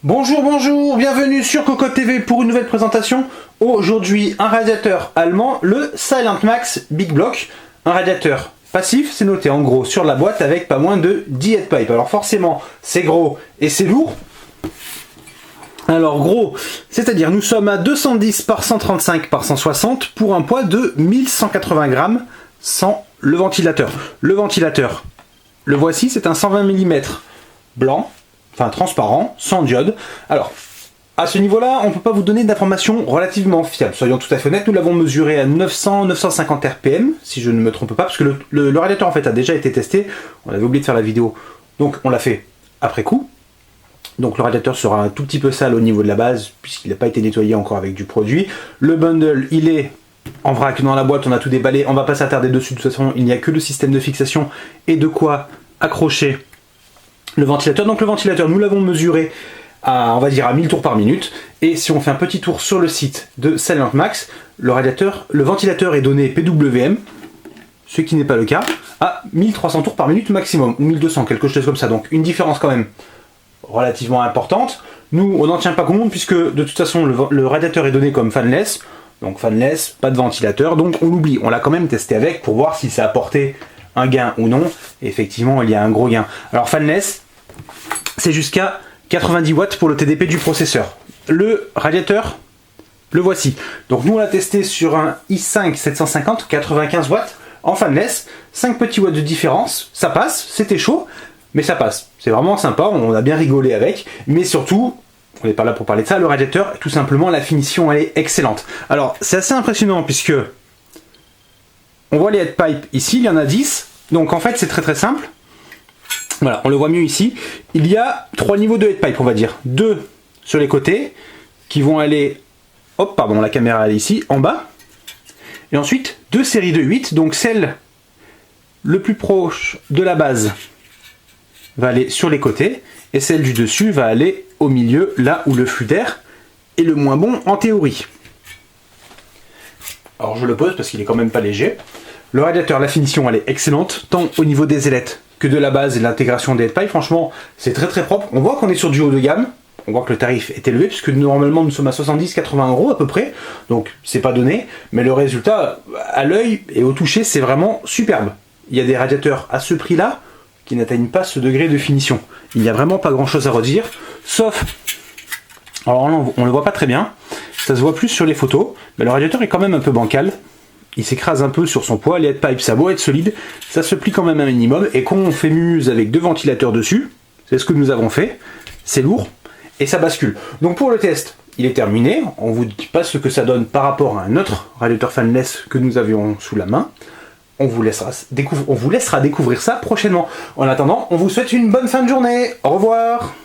Bonjour, bonjour, bienvenue sur Cocotte TV pour une nouvelle présentation. Aujourd'hui, un radiateur allemand, le Silent Max Big Block. Un radiateur passif, c'est noté en gros sur la boîte avec pas moins de 10 headpipes. Alors forcément, c'est gros et c'est lourd. Alors gros, c'est-à-dire nous sommes à 210 par 135 par 160 pour un poids de 1180 grammes sans le ventilateur. Le ventilateur, le voici, c'est un 120 mm blanc. Enfin transparent, sans diode. Alors, à ce niveau-là, on ne peut pas vous donner d'informations relativement fiables. Soyons tout à fait honnêtes, nous l'avons mesuré à 900-950 RPM, si je ne me trompe pas, parce que le radiateur en fait a déjà été testé. On avait oublié de faire la vidéo, donc on l'a fait après coup. Donc le radiateur sera un tout petit peu sale au niveau de la base, puisqu'il n'a pas été nettoyé encore avec du produit. Le bundle, il est en vrac dans la boîte, on a tout déballé, on ne va pas s'attarder dessus, de toute façon, il n'y a que le système de fixation et de quoi accrocher le ventilateur. Donc le ventilateur, nous l'avons mesuré à, on va dire, à 1000 tours par minute. Et si on fait un petit tour sur le site de Silent Max, le ventilateur est donné PWM, ce qui n'est pas le cas, à 1300 tours par minute maximum, ou 1200, quelque chose comme ça. Donc une différence quand même relativement importante. Nous, on n'en tient pas compte, puisque de toute façon, le radiateur est donné comme fanless. Donc fanless, pas de ventilateur, donc on l'oublie. On l'a quand même testé avec pour voir si ça apportait un gain ou non. Et effectivement, il y a un gros gain. Alors fanless, c'est jusqu'à 90 watts pour le TDP du processeur. Le radiateur, le voici. Donc nous on l'a testé sur un i5 750, 95 watts en fanless, 5 petits watts de différence, ça passe, c'était chaud, mais ça passe. C'est vraiment sympa, on a bien rigolé avec, mais surtout, on n'est pas là pour parler de ça, le radiateur, tout simplement, la finition elle est excellente. Alors c'est assez impressionnant puisque on voit les headpipes ici, il y en a 10, donc en fait c'est très simple. Voilà, on le voit mieux ici. Il y a 3 niveaux de headpipe, on va dire. 2 sur les côtés, qui vont aller... Hop, pardon, la caméra elle est ici, en bas. Et ensuite, 2 séries de 8. Donc celle le plus proche de la base va aller sur les côtés. Et celle du dessus va aller au milieu, là où le flux d'air est le moins bon en théorie. Alors je le pose parce qu'il est quand même pas léger. Le radiateur, la finition, elle est excellente, tant au niveau des ailettes que de la base et de l'intégration des headpipes. Franchement, c'est très propre. On voit qu'on est sur du haut de gamme. On voit que le tarif est élevé, puisque normalement nous sommes à 70-80 € à peu près. Donc c'est pas donné. Mais le résultat, à l'œil et au toucher, c'est vraiment superbe. Il y a des radiateurs à ce prix-là qui n'atteignent pas ce degré de finition. Il n'y a vraiment pas grand-chose à redire. Sauf... Alors là, on le voit pas très bien. Ça se voit plus sur les photos. Mais le radiateur est quand même un peu bancal. Il s'écrase un peu sur son poids, les headpipes, ça a beau être solide, ça se plie quand même un minimum, et quand on fait muse avec 2 ventilateurs dessus, c'est ce que nous avons fait, c'est lourd, et ça bascule. Donc pour le test, il est terminé, on vous dit pas ce que ça donne par rapport à un autre radiateur fanless que nous avions sous la main, on vous laissera découvrir ça prochainement. En attendant, on vous souhaite une bonne fin de journée, au revoir.